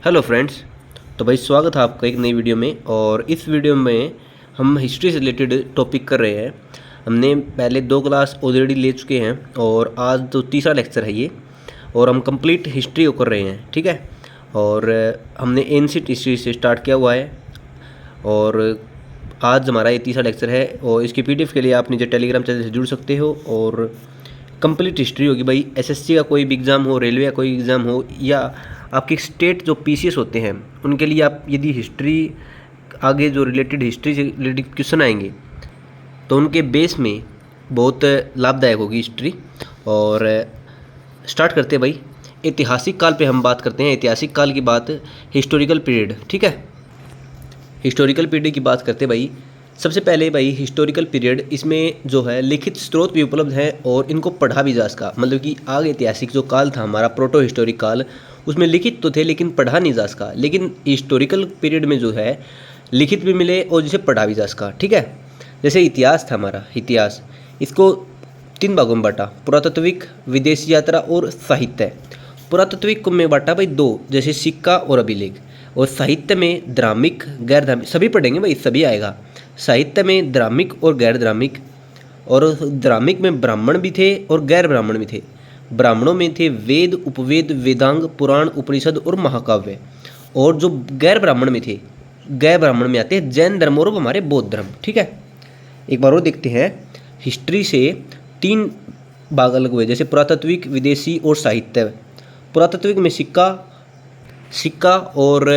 Hello friends. तो भाई स्वागत है आपका एक नई वीडियो में। और इस वीडियो में हम हिस्ट्री से रिलेटेड टॉपिक कर रहे हैं। हमने पहले 2 क्लास ऑलरेडी ले चुके हैं और आज तो तीसरा लेक्चर है ये, और हम कंप्लीट हिस्ट्री को कर रहे हैं। ठीक है, और हमने एंशिएंट हिस्ट्री से स्टार्ट किया हुआ है और आज हमारा ये तीसरा लेक्चर है। और इसकी पीडीएफ के लिए आप नीचे टेलीग्राम चैनल से जुड़ सकते हो। और कंप्लीट हिस्ट्री होगी भाई। एसएससी का कोई भी एग्ज़ाम हो, रेलवे का कोई एग्ज़ाम हो, या आपके स्टेट जो पीसीएस होते हैं उनके लिए आप यदि हिस्ट्री आगे जो रिलेटेड हिस्ट्री से रिलेटेड क्वेश्चन आएंगे तो उनके बेस में बहुत लाभदायक होगी हिस्ट्री। और स्टार्ट करते हैं भाई। ऐतिहासिक काल पे हम बात करते हैं। ऐतिहासिक काल की बात, हिस्टोरिकल पीरियड। ठीक है, हिस्टोरिकल पीरियड की बात करते हैं भाई। सबसे पहले भाई हिस्टोरिकल पीरियड, इसमें जो है लिखित स्रोत भी उपलब्ध हैं और इनको पढ़ा भी जा सका। मतलब कि आगे ऐतिहासिक जो काल था हमारा प्रोटो हिस्टोरिक काल, उसमें लिखित तो थे लेकिन पढ़ा नहीं जा सका। लेकिन हिस्टोरिकल पीरियड में जो है लिखित भी मिले और जिसे पढ़ा भी जा सका। ठीक है, जैसे इतिहास था हमारा, इतिहास इसको 3 भागों में बांटा: पुरातात्विक, विदेशी यात्रा और साहित्य। पुरातात्विक को में बांटा भाई 2, जैसे सिक्का और अभिलेख। और साहित्य में द्रामिक, गैर द्रामिक, सभी पढ़ेंगे भाई, सभी आएगा। साहित्य में द्रामिक और गैर द्रामिक। और द्रामिक में ब्राह्मण भी थे और गैर ब्राह्मण भी थे। ब्राह्मणों में थे वेद, उपवेद, वेदांग, पुराण, उपनिषद और महाकाव्य। और जो गैर ब्राह्मण में थे, गैर ब्राह्मण में आते हैं जैन धर्म और हमारे बौद्ध धर्म। ठीक है, एक बार और देखते हैं। हिस्ट्री से 3 भाग अलग हुए, जैसे पुरातात्विक, विदेशी और साहित्य। पुरातात्विक में सिक्का और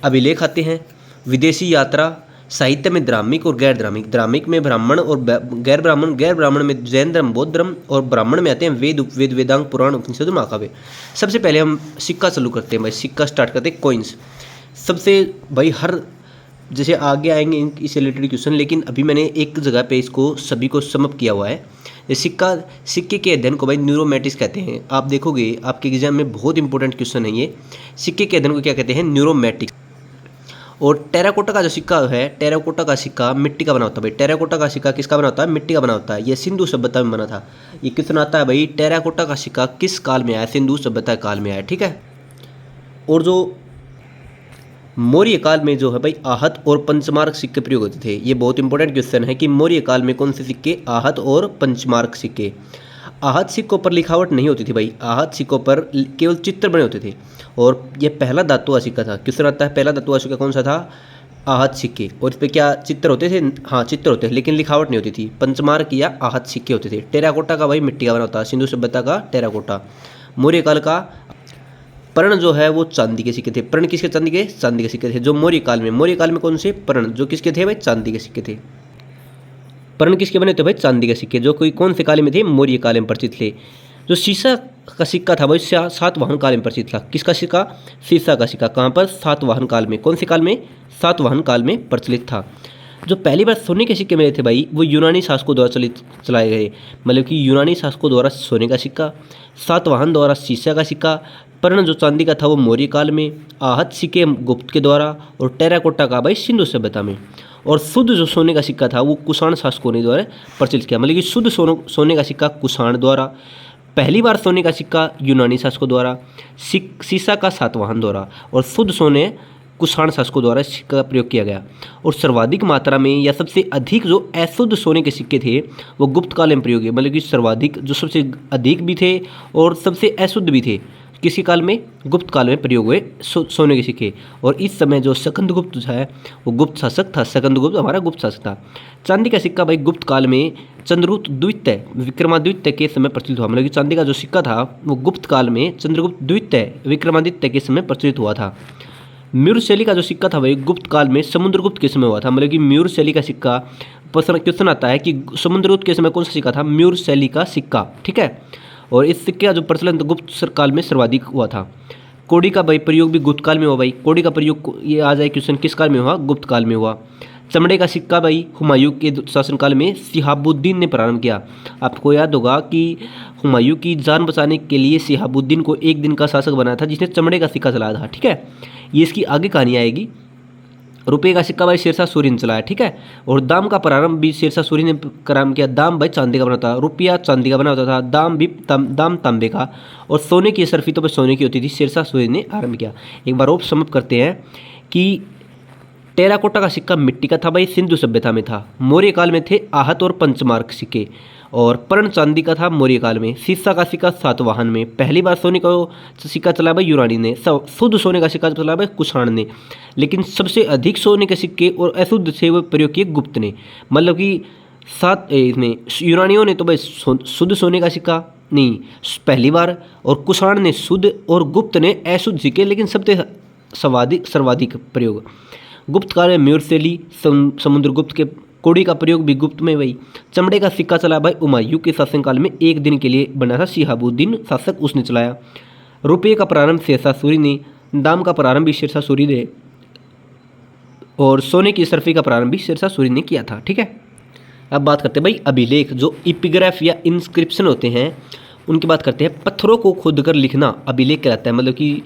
अभिलेख आते हैं। विदेशी यात्रा, साहित्य में द्रामिक और गैर द्रामिक। द्रामिक में ब्राह्मण और गैर ब्राह्मण। गैर ब्राह्मण में जैन धर्म, बौद्ध धर्म। और ब्राह्मण में आते हैं वेद, उपवेद, वेदांग, पुराण, उपनिषद और महाकाव्य। सबसे पहले हम सिक्का चालू करते हैं भाई। सिक्का स्टार्ट करते हैं, कॉइन्स। सबसे भाई हर जैसे आगे आएंगे इससे रिलेटेड क्वेश्चन, लेकिन अभी मैंने एक जगह पे इसको सभी को समअप किया हुआ है। ये सिक्के के अध्ययन को भाई न्यूरोमेटिक्स कहते हैं। आप देखोगे आपके एग्जाम में बहुत इंपॉर्टेंट क्वेश्चन है ये। सिक्के के अध्ययन को क्या कहते हैं? न्यूरोमेटिक्स। और टेराकोटा का जो सिक्का है, टेराकोटा का सिक्का मिट्टी का बना होता है भाई। टेराकोटा का सिक्का किसका बना होता है? मिट्टी का बना होता है। ये सिंधु सभ्यता में बना था। ये कितना आता है भाई? टेराकोटा का सिक्का किस काल में आया? सिंधु सभ्यता काल में आया। ठीक है, और जो मौर्य काल में जो है भाई आहत और पंचमार्क सिक्के प्रयोग होते थे। ये बहुत इंपॉर्टेंट क्वेश्चन है कि मौर्य काल में कौन से सिक्के? आहत और पंचमार्क सिक्के। आहत सिक्कों पर लिखावट नहीं होती थी भाई। आहत सिक्कों पर केवल चित्र बने होते थे। और ये पहला धातुआ सिक्का था। क्वेश्चन आता है पहला धातुआ सिक्का कौन सा था? आहत सिक्के। और इस पर क्या चित्र होते थे? हाँ, चित्र होते थे लेकिन लिखावट नहीं होती थी। पंचमार्क या आहत सिक्के होते थे। टेराकोटा का भाई मिट्टी का बना होता है। सिंधु सभ्यता का टेराकोटा। मौर्य काल का पर्ण जो है वो चांदी के सिक्के थे। पर्ण किसके? चांदी के। चांदी के सिक्के थे जो मौर्य काल में। मौर्य काल में कौन से? पर्ण जो किसके थे भाई? चांदी के सिक्के थे। पर्ण किसके बने थे भाई? चांदी के सिक्के, जो कोई कौन से काल में थे? मौर्य काल में प्रचलित थे। जो सीसा का सिक्का था भाई सातवाहन काल में प्रचलित था। किसका सिक्का? सीसा का सिक्का। कहाँ पर? सातवाहन काल में। कौन से काल में? सातवाहन काल में प्रचलित था। जो पहली बार सोने के सिक्के मिले थे भाई वो यूनानी शासकों द्वारा चलाए गए। मतलब कि यूनानी शासकों द्वारा सोने का सिक्का, सातवाहन द्वारा सीसा का सिक्का, पर्ण जो चांदी का था वो मौर्य काल में, आहत सिक्के गुप्त के द्वारा, और टेराकोटा का भाई सिंधु सभ्यता में। और शुद्ध जो सोने का सिक्का था वो कुषाण शासकों ने द्वारा प्रचलित किया। मतलब कि शुद्ध सोने का सिक्का कुषाण द्वारा, पहली बार सोने का सिक्का यूनानी शासकों द्वारा, सीसा का सातवाहन द्वारा, और शुद्ध सोने कुषाण शासकों द्वारा सिक्का का प्रयोग किया गया। और सर्वाधिक मात्रा में या सबसे अधिक जो अशुद्ध सोने के सिक्के थे वो गुप्त काल में प्रयोग हुए। मतलब कि सर्वाधिक जो सबसे अधिक भी थे और सबसे अशुद्ध भी थे, किसी काल में? गुप्त काल में प्रयोग हुए सोने के सिक्के। और इस समय जो स्कंदगुप्त है वो गुप्त शासक था। स्कंदगुप्त हमारा गुप्त शासक था। चांदी का सिक्का भाई गुप्त काल में चंद्रगुप्त द्वितीय, विक्रमादित्य के समय प्रचलित हुआ। मतलब कि चांदी का जो सिक्का था वो गुप्त काल में चंद्रगुप्त द्वितीय, विक्रमादित्य के समय प्रचलित हुआ था। मयूर शैली का जो सिक्का था भाई गुप्त काल में समुद्रगुप्त के समय हुआ था। मतलब कि मयूर शैली का सिक्का क्वेश्चन आता है कि समुद्रगुप्त के समय कौन सा सिक्का था? मयूर शैली का सिक्का। ठीक है, और इस सिक्के का जो प्रचलन तो गुप्त काल में सर्वाधिक हुआ था। कौड़ी का भाई प्रयोग भी गुप्त काल में हुआ भाई। कौड़ी का प्रयोग ये आ जाए क्वेश्चन किस काल में हुआ? गुप्त काल में हुआ। चमड़े का सिक्का भाई हुमायूं के शासनकाल में शिहाबुद्दीन ने प्रारंभ किया। आपको याद होगा कि हुमायूं की जान बचाने के लिए शिहाबुद्दीन को एक दिन का शासक बनाया था जिसने चमड़े का सिक्का चलाया था। ठीक है, ये इसकी आगे कहानी आएगी। रुपये का सिक्का भाई शेरशाह सूरी ने चलाया, ठीक है। और दाम का प्रारंभ भी शेरशाह सूरी ने प्रारंभ किया। दाम भाई चांदी का बना था, रुपया चांदी का बना होता था, दाम भी दाम तांबे का, और सोने की सरफी तो भाई सोने की होती थी, शेरशाह सूरी ने आरंभ किया। एक बार और समअप करते हैं कि टेराकोटा का सिक्का मिट्टी का था भाई, सिंधु सभ्यता में था। मौर्य काल में थे आहत और पंचमार्क सिक्के, और पर्ण चांदी का था मौर्य काल में। सीसा का सिक्का सातवाहन में। पहली बार सोने का सिक्का चला भाई यूनानी ने। शुद्ध सोने का सिक्का चला भाई कुषाण ने। लेकिन सबसे अधिक सोने के सिक्के और अशुद्ध से वो प्रयोग किए गुप्त ने। मतलब कि इसमें यूनानियों ने तो भाई शुद्ध सोने का सिक्का नहीं पहली बार, और कुषाण ने शुद्ध और गुप्त ने अशुद्ध सिक्के, लेकिन सबसे सर्वाधिक प्रयोग गुप्त काल में मयूरशैली समुद्रगुप्त के कोड़ी का प्रयोग भी गुप्त में वही। चमड़े का सिक्का चला भाई हुमायूं के शासनकाल में, एक दिन के लिए बना था, शिहाबुद्दीन शासक उसने चलाया। रुपये का प्रारंभ शेरशाह सूरी ने, दाम का प्रारंभ भी शेरशाह सूरी ने, और सोने की सरफी का प्रारंभ भी शेरशाह सूरी ने किया था, ठीक है। अब बात करते हैं भाई अभिलेख, जो इपिग्राफ या इंस्क्रिप्शन होते हैं उनकी बात करते हैं। पत्थरों को खोदकर लिखना अभिलेख कहलाता है। मतलब कि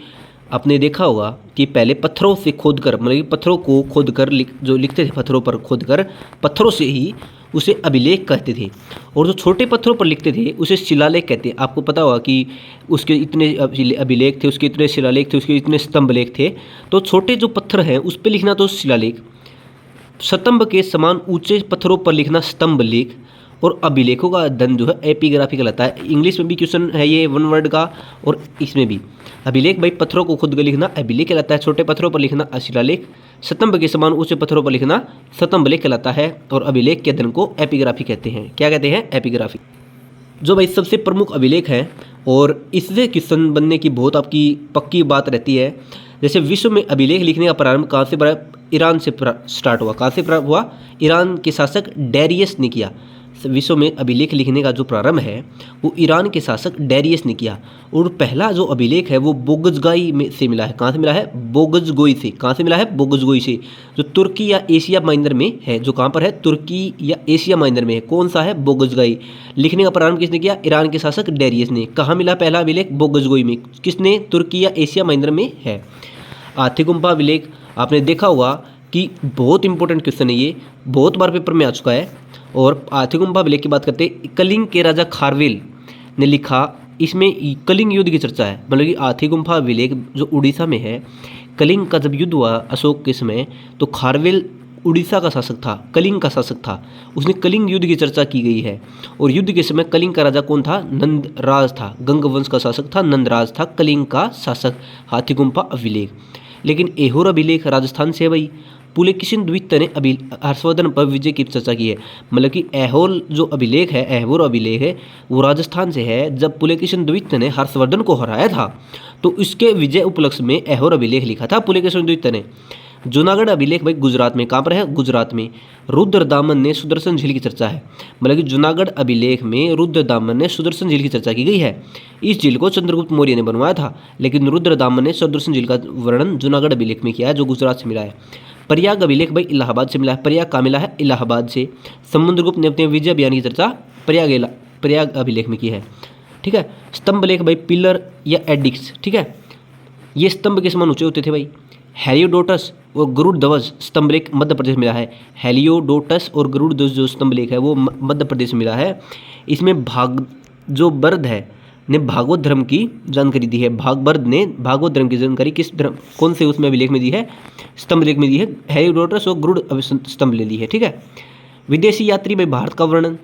आपने देखा होगा कि पहले पत्थरों से खोदकर, मतलब कि पत्थरों को खोदकर जो लिखते थे, पत्थरों पर खोदकर, पत्थरों से ही उसे अभिलेख कहते थे। और जो छोटे पत्थरों पर लिखते थे उसे शिलालेख कहते हैं। आपको पता होगा कि उसके इतने अभिलेख थे, उसके इतने शिलालेख थे, उसके इतने स्तंभलेख थे। तो छोटे जो पत्थर हैं उस पर लिखना तो शिलालेख, स्तंभ के समान ऊंचे पत्थरों पर लिखना स्तंभ लेख, और अभिलेखों का अध्ययन जो है एपिग्राफी कहलाता है। इंग्लिश में भी क्वेश्चन है ये वन वर्ड का, और इसमें भी अभिलेख भाई पत्थरों को खुद कर लिखना अभिलेख कहलाता है, छोटे पत्थरों पर लिखना अशिलालेख, स्तंभ के समान ऊंचे पत्थरों पर लिखना स्तंभलेख कहलाता है, और अभिलेख के अध्ययन को एपिग्राफी कहते हैं। क्या कहते हैं? एपिग्राफी। जो भाई सबसे प्रमुख अभिलेख है, और इससे क्वेश्चन बनने की बहुत आपकी पक्की बात रहती है। जैसे विश्व में अभिलेख लिखने का प्रारंभ कहाँ से? ईरान से स्टार्ट हुआ। कहाँ से प्रारंभ हुआ? ईरान के शासक डेरियस ने किया। विश्व में अभिलेख लिखने का जो प्रारंभ है वो ईरान के शासक डेरियस ने किया। और पहला जो अभिलेख है वो बोगजगाई में से मिला है। कहाँ से मिला है? बोगजगोई से। कहाँ से मिला है? बोगजगोई से, जो तुर्की या एशिया माइनर में है। जो कहाँ पर है? तुर्की या एशिया माइनर में है। कौन सा है? बोगजगाई। लिखने का प्रारंभ किसने किया? ईरान के शासक डेरियस ने। कहाँ मिला पहला अभिलेख? बोगजगोई में। किसने? तुर्की या एशिया माइनर में है। आथिगुम्पा अभिलेख आपने देखा होगा कि बहुत इंपॉर्टेंट क्वेश्चन है ये, बहुत बार पेपर में आ चुका है। और आथिगुम्पा अभिलेख की बात करते हैं, कलिंग के राजा खारवेल ने लिखा। इसमें कलिंग युद्ध की चर्चा है। मतलब कि आथिगुम्पा अभिलेख जो उड़ीसा में है, कलिंग का जब युद्ध हुआ अशोक के समय, तो खारवेल उड़ीसा का शासक था, कलिंग का शासक था। उसने कलिंग युद्ध की चर्चा की गई है। और युद्ध के समय कलिंग का राजा कौन था? नंदराज था। गंग वंश का शासक था, नंदराज था कलिंग का शासक। हाथीगुम्पा अभिलेख। लेकिन ऐहोर अभिलेख राजस्थान से है भाई। पुलकेशिन द्वितीय ने हर्षवर्धन पर विजय की चर्चा की है। मतलब कि ऐहोर जो अभिलेख है, ऐहोर अभिलेख है, वो राजस्थान से है। जब पुलकेशिन द्वितीय ने हर्षवर्धन को हराया था तो इसके विजय उपलक्ष्य में ऐहोर अभिलेख लिखा था पुलकेशिन द्वितीय ने। जूनागढ़ अभिलेख भाई गुजरात में। कहाँ पर है? गुजरात में। रुद्रदामन ने सुदर्शन झील की चर्चा है। मतलब कि जूनागढ़ अभिलेख में रुद्रदामन ने सुदर्शन झील की चर्चा की गई है। इस झील को चंद्रगुप्त मौर्य ने बनवाया था, लेकिन रुद्रदामन ने सुदर्शन झील का वर्णन जूनागढ़ अभिलेख में किया है, जो गुजरात से मिला है। प्रयाग अभिलेख भाई इलाहाबाद से मिला है। प्रयाग कहाँ मिला है? इलाहाबाद से। समुद्रगुप्त ने अपने विजय अभियान की चर्चा प्रयाग अभिलेख में की है, ठीक है। स्तंभ लेख भाई पिलर या एडिक्स, ठीक है। ये स्तंभ के समान ऊंचे होते थे भाई। हेलियोडोटस और गरुड़ ध्वज स्तंभ लेख मध्य प्रदेश में मिला है। हेलियोडोटस और गरुड़ ध्वज जो स्तंभ लेख है वो मध्य प्रदेश में मिला है। इसमें भागवत है ने भागवत धर्म की जानकारी दी है। भागवत ने भागवत धर्म की जानकारी किस धर्म कौन से उसमें अभिलेख में दी है? स्तंभ लेख में दी है। हेलियोडोटस और गरुड़ स्तंभ ले ली है, ठीक है। विदेशी यात्री में भारत का वर्णन।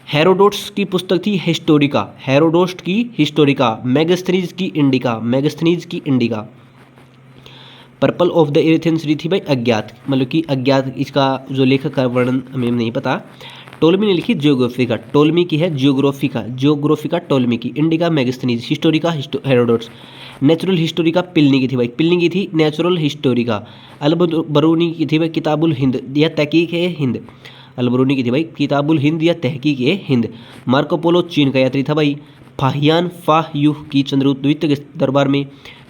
हेरोडोट्स की पुस्तक थी हिस्टोरिका। हेरोडोट्स की हिस्टोरिका। मैगस्थनीज की इंडिका। मैगस्थनीज की Indica. Periplus of the Erythraean series थी भाई अज्ञात। मतलब कि अज्ञात, इसका जो लेखक का वर्णन हमें नहीं पता। टोलमी ने लिखी जियोग्राफिका। टोलमी की है जियोग्राफिका टोलमी की। Indica Megasthenes. Historica Herodotus. Natural Historica Pliny की थी भाई। पिलनी की थी नेचुरल हिस्टोरिका। अलबरूनी की थी भाई किताबुल हिंद या तहकीक ए हिंद। अलबरूनी की थी भाई किताबुल हिंद या तहकीक ए हिंद। मार्को पोलो चीन का यात्री था भाई। फाहियान फाहयूह की चंद्रगुप्त द्वितीय के दरबार में।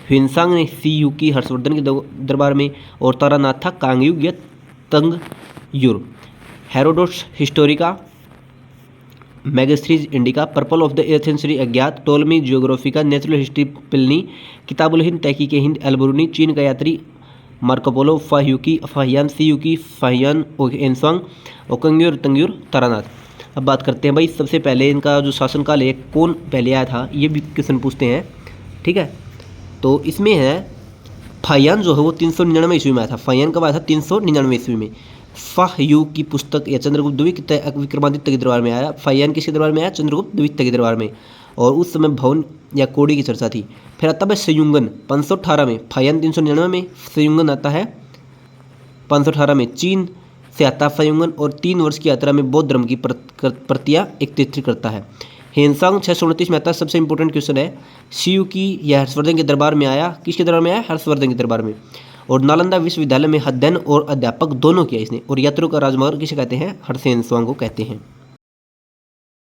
ह्वेनसांग ने सीयू की हर्षवर्धन के दरबार में। और तारानाथ था कांगयुग या Tangyur. Herodotus Historica. Megasthenes Indica. Periplus of the Erythraean series अज्ञात। Ptolemy Geographica. Natural history Pliny. Kitabul Hind Tahqiq Hind. Alberuni चीन का यात्री। मार्को पोलो, फाह्युकी, फाहियान सियुकी, फाहियान एनसवांग और कंग्यूर तंग्यूर तारानाथ। अब बात करते हैं भाई सबसे पहले इनका जो शासनकाल है कौन पहले आया था, ये भी क्वेश्चन पूछते हैं। ठीक है, तो इसमें है फाहियान जो है वो 399 ईस्वी में आया था। फाहियान कब आया था? 399 ईस्वी में। फाह्यू की पुस्तक या चंद्रगुप्त द्वितीय विक्रमादित्य के दरबार में आया। फाहियान किसके दरबार में आया? चंद्रगुप्त द्वितीय के दरबार में, और उस समय भवन या कोड़ी की चर्चा थी। फिर आता है संयुगन 518 में। फाहियान 399 में, संयुगन आता है 518 में। चीन से आता है संयुगन, और 3 वर्ष की यात्रा में बौद्ध धर्म की प्रतियां एकत्रित करता है। हेनसांग 629 में आता है। सबसे इंपॉर्टेंट क्वेश्चन है, सियुकी यह हर्षवर्धन के दरबार में आया। किसके दरबार में आया? हर्षवर्धन के दरबार में। और नालंदा विश्वविद्यालय में अध्ययन और अध्यापक दोनों किया इसने। और यात्रियों का राजमार्ग किसे कहते हैं? हर्षेन स्वांग को कहते हैं।